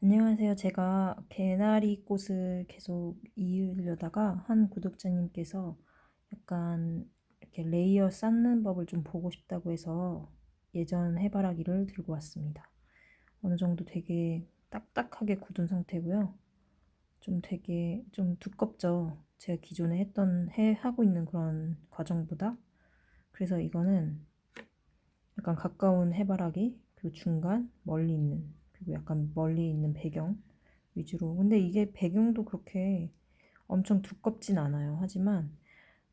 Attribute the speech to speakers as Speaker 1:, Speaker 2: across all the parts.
Speaker 1: 안녕하세요. 제가 개나리 꽃을 계속 이으려다가 한 구독자님께서 약간 이렇게 레이어 쌓는 법을 좀 보고 싶다고 해서 예전 해바라기를 들고 왔습니다. 어느 정도 되게 딱딱하게 굳은 상태고요. 좀 되게 좀 두껍죠. 제가 기존에 하고 있는 그런 과정보다. 그래서 이거는 약간 가까운 해바라기, 그리고 중간, 멀리 있는, 그리고 약간 멀리 있는 배경 위주로. 근데 이게 배경도 그렇게 엄청 두껍진 않아요. 하지만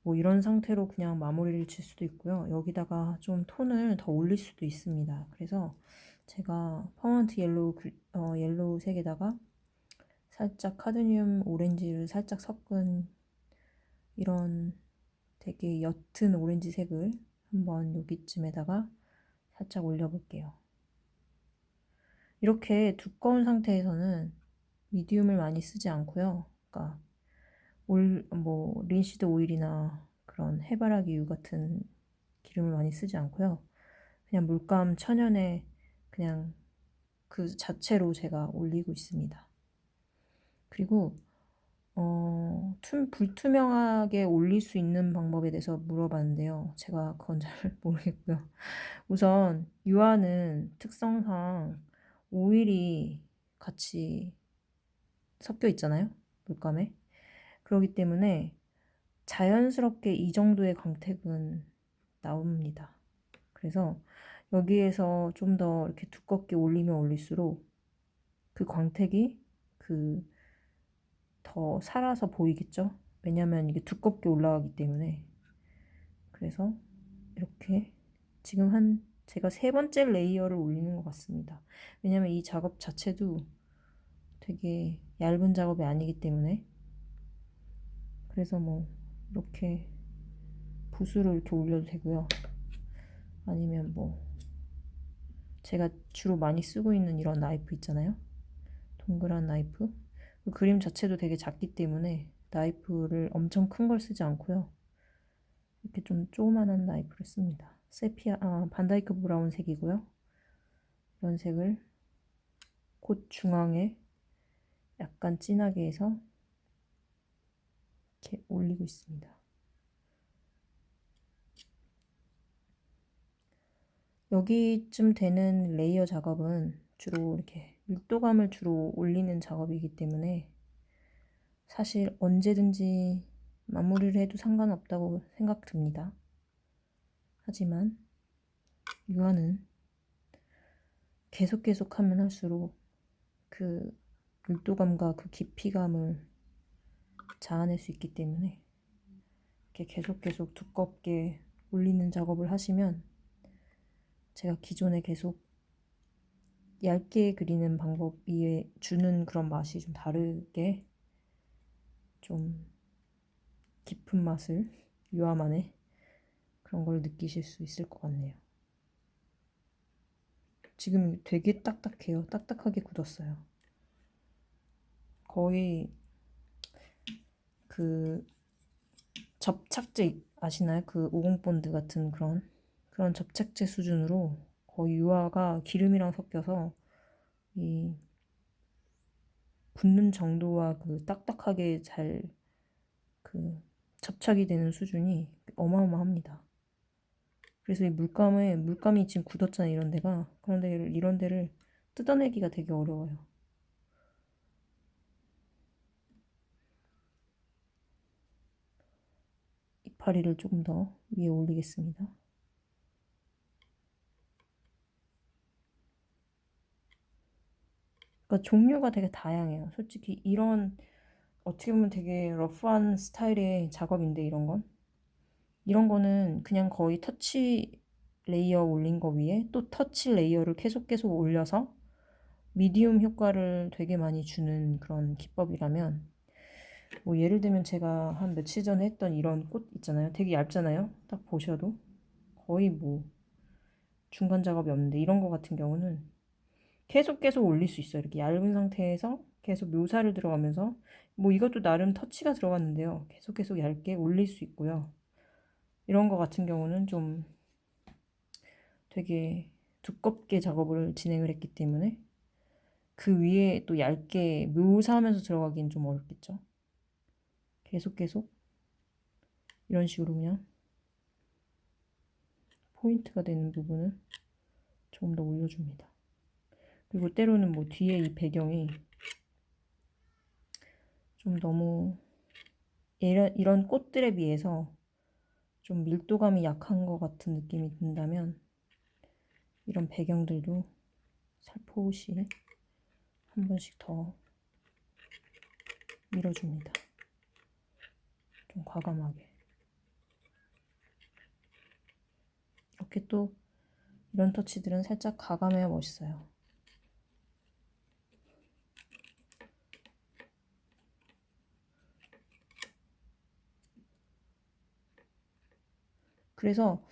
Speaker 1: 뭐 이런 상태로 그냥 마무리를 칠 수도 있고요. 여기다가 좀 톤을 더 올릴 수도 있습니다. 그래서 제가 퍼먼트 옐로우 색에다가 살짝 카드뮴 오렌지를 살짝 섞은 이런 되게 옅은 오렌지 색을 한번 여기쯤에다가 살짝 올려볼게요. 이렇게 두꺼운 상태에서는 미디움을 많이 쓰지 않고요. 그러니까 린시드 오일이나 그런 해바라기유 같은 기름을 많이 쓰지 않고요. 그냥 물감 천연에 그냥 그 자체로 제가 올리고 있습니다. 그리고 불투명하게 올릴 수 있는 방법에 대해서 물어봤는데요. 제가 그건 잘 모르겠고요. 우선 유화는 특성상 오일이 같이 섞여 있잖아요. 물감에. 그렇기 때문에 자연스럽게 이 정도의 광택은 나옵니다. 그래서 여기에서 좀 더 이렇게 두껍게 올리면 올릴수록 그 광택이 그 더 살아서 보이겠죠? 왜냐면 이게 두껍게 올라가기 때문에. 그래서 이렇게 지금 제가 세 번째 레이어를 올리는 것 같습니다. 왜냐면 이 작업 자체도 되게 얇은 작업이 아니기 때문에. 그래서 뭐 이렇게 붓으로 이렇게 올려도 되고요. 아니면 뭐 제가 주로 많이 쓰고 있는 이런 나이프 있잖아요. 동그란 나이프. 그 그림 자체도 되게 작기 때문에 나이프를 엄청 큰 걸 쓰지 않고요. 이렇게 좀 조그만한 나이프를 씁니다. 반다이크 브라운 색이고요. 이런 색을 곧 중앙에 약간 진하게 해서 이렇게 올리고 있습니다. 여기쯤 되는 레이어 작업은 주로 이렇게 밀도감을 주로 올리는 작업이기 때문에 사실 언제든지 마무리를 해도 상관없다고 생각됩니다. 하지만 유화는 계속 하면 할수록 그 밀도감과 그 깊이감을 자아낼 수 있기 때문에 이렇게 계속 두껍게 올리는 작업을 하시면 제가 기존에 계속 얇게 그리는 방법이 주는 그런 맛이 좀 다르게 좀 깊은 맛을 유화만의 그런 걸 느끼실 수 있을 것 같네요. 지금 되게 딱딱해요. 딱딱하게 굳었어요. 거의 그 접착제 아시나요? 그 오공본드 같은 그런 접착제 수준으로 거의 유화가 기름이랑 섞여서 이 굳는 정도와 그 딱딱하게 잘 그 접착이 되는 수준이 어마어마합니다. 그래서 이 물감이 지금 굳었잖아요. 이런 데가. 그런데 이런 데를 뜯어내기가 되게 어려워요. 이파리를 조금 더 위에 올리겠습니다. 그러니까 종류가 되게 다양해요. 솔직히 어떻게 보면 되게 러프한 스타일의 작업인데 이런 거는 그냥 거의 터치 레이어 올린 거 위에 또 터치 레이어를 계속 올려서 미디움 효과를 되게 많이 주는 그런 기법이라면 뭐 예를 들면 제가 한 며칠 전에 했던 이런 꽃 있잖아요. 되게 얇잖아요. 딱 보셔도 거의 뭐 중간 작업이 없는데 이런 거 같은 경우는 계속 올릴 수 있어요. 이렇게 얇은 상태에서 계속 묘사를 들어가면서 뭐 이것도 나름 터치가 들어갔는데요. 계속 얇게 올릴 수 있고요. 이런 거 같은 경우는 좀 되게 두껍게 작업을 진행을 했기 때문에 그 위에 또 얇게 묘사하면서 들어가기는 좀 어렵겠죠. 계속 이런 식으로 그냥 포인트가 되는 부분을 조금 더 올려줍니다. 그리고 때로는 뭐 뒤에 이 배경이 좀 너무 이런 꽃들에 비해서 좀 밀도감이 약한 것 같은 느낌이 든다면 이런 배경들도 살포시 한 번씩 더 밀어줍니다. 좀 과감하게. 이렇게 또 이런 터치들은 살짝 과감해야 멋있어요. 그래서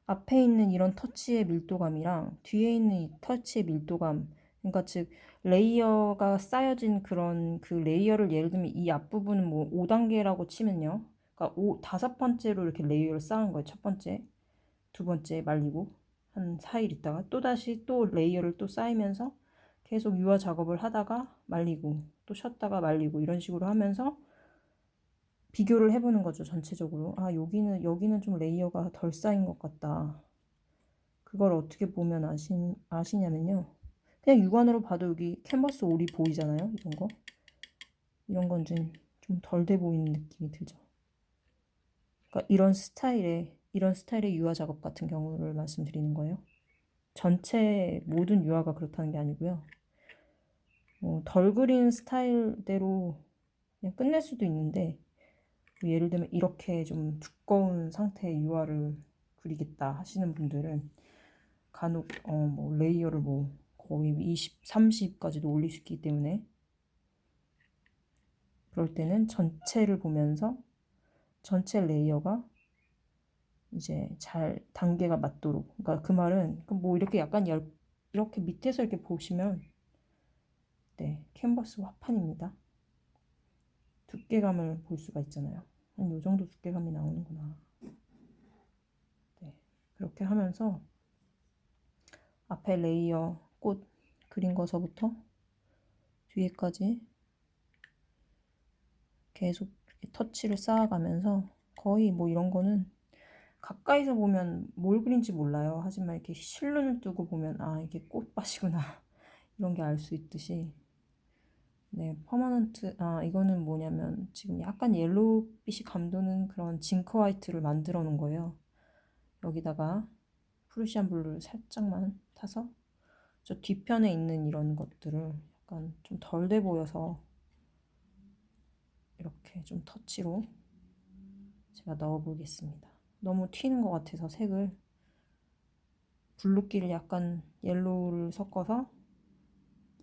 Speaker 1: 앞에 있는 이런 터치의 밀도감이랑 뒤에 있는 이 터치의 밀도감, 그러니까 즉 레이어가 쌓여진 그런 그 레이어를 예를 들면 이 앞부분은 뭐 5단계라고 치면요. 그러니까 5번째로 이렇게 레이어를 쌓은 거예요. 첫 번째, 두 번째 말리고 한 4일 있다가 또다시 또 레이어를 또 쌓이면서 계속 유화 작업을 하다가 말리고 또 쉬었다가 말리고 이런 식으로 하면서 비교를 해보는 거죠. 전체적으로. 아, 여기는 좀 레이어가 덜 쌓인 것 같다. 그걸 어떻게 보면 아시냐면요. 그냥 육안으로 봐도 여기 캔버스 올이 보이잖아요. 이런 거. 이런 건 좀 덜 돼 보이는 느낌이 들죠. 그러니까 이런 스타일의 유화 작업 같은 경우를 말씀드리는 거예요. 전체 모든 유화가 그렇다는 게 아니고요. 덜 그린 스타일대로 그냥 끝낼 수도 있는데 뭐 예를 들면 이렇게 좀 두꺼운 상태의 유화를 그리겠다 하시는 분들은 간혹 뭐 레이어를 뭐 거의 20, 30까지도 올릴 수 있기 때문에 그럴 때는 전체를 보면서 전체 레이어가 이제 잘 단계가 맞도록, 그러니까 그 말은 뭐 이렇게 약간 이렇게 밑에서 이렇게 보시면 네, 캔버스 화판입니다. 두께감을 볼 수가 있잖아요. 한 요 정도 두께감이 나오는구나. 네, 그렇게 하면서 앞에 레이어 꽃 그린 거서부터 뒤에까지 계속 터치를 쌓아가면서 거의 뭐 이런 거는 가까이서 보면 뭘 그린지 몰라요. 하지만 이렇게 실눈을 뜨고 보면 아 이게 꽃밭이구나 이런 게 알 수 있듯이 네 퍼머넌트 이거는 뭐냐면 지금 약간 옐로우빛이 감도는 그런 징크 화이트를 만들어 놓은 거예요. 여기다가 프루시안 블루를 살짝만 타서 저 뒤편에 있는 이런 것들을 약간 좀 덜 돼 보여서 이렇게 좀 터치로 제가 넣어 보겠습니다. 너무 튀는 것 같아서 색을 블루기를 약간 옐로우를 섞어서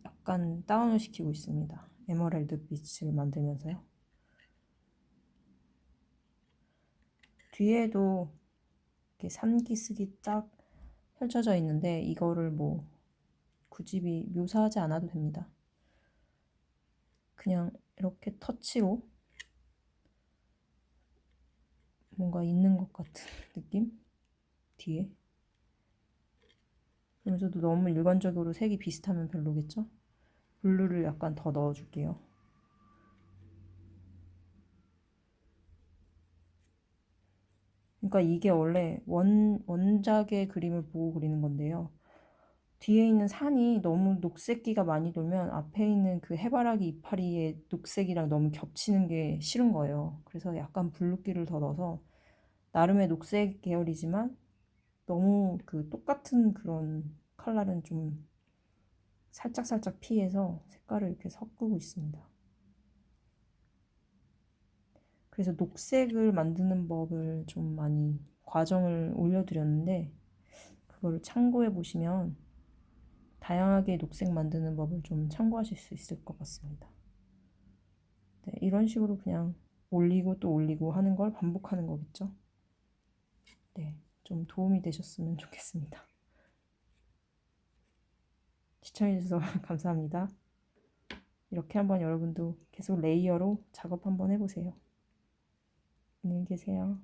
Speaker 1: 약간 다운을 시키고 있습니다. 에메랄드 빛을 만들면서요. 뒤에도 이렇게 산기슭이 딱 펼쳐져 있는데 이거를 뭐 굳이 묘사하지 않아도 됩니다. 그냥 이렇게 터치로 뭔가 있는 것 같은 느낌? 뒤에. 그러면서도 너무 일관적으로 색이 비슷하면 별로겠죠? 블루를 약간 더 넣어줄게요. 그러니까 이게 원래 원작의 그림을 보고 그리는 건데요. 뒤에 있는 산이 너무 녹색기가 많이 돌면 앞에 있는 그 해바라기 이파리의 녹색이랑 너무 겹치는 게 싫은 거예요. 그래서 약간 블루기를 더 넣어서 나름의 녹색 계열이지만 너무 그 똑같은 그런 컬러는 좀 살짝살짝 피해서 색깔을 이렇게 섞고 있습니다. 그래서 녹색을 만드는 법을 좀 많이 과정을 올려드렸는데 그거를 참고해 보시면 다양하게 녹색 만드는 법을 좀 참고하실 수 있을 것 같습니다. 네, 이런 식으로 그냥 올리고 또 올리고 하는 걸 반복하는 거겠죠. 네, 좀 도움이 되셨으면 좋겠습니다. 시청해주셔서 감사합니다. 이렇게 한번 여러분도 계속 레이어로 작업 한번 해보세요. 안녕히 계세요.